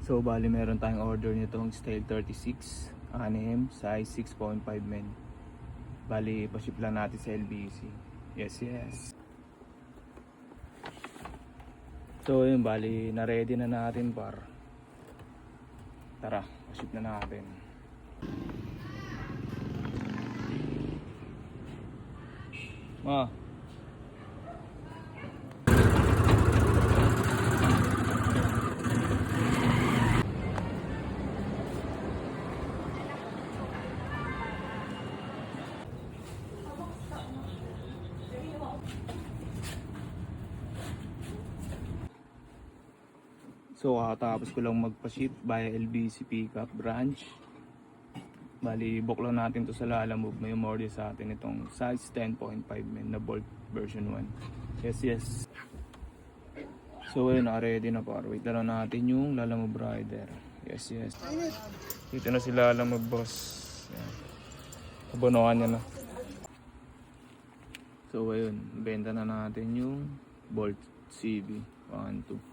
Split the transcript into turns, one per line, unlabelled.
So bali meron tayong order nitong style 36 6 size 6.5 men. Bali pa-ship lang natin sa LBC. Yes. So yun, bali na ready na natin par. Tara, pa-ship na natin. Ma. So tapos ko lang magpa-ship via LBC pickup branch. Bali book lang natin to sa Lalamove. May umorder sa atin itong size 10.5 men na Bolt version 1. Yes. So ayun, ready na par. Wait lang natin yung Lalamove rider. Yes. Dito na si Lalamove boss. Yan. Abonohan niya na. So ayun, benta na natin yung Bolt CV 1, 2.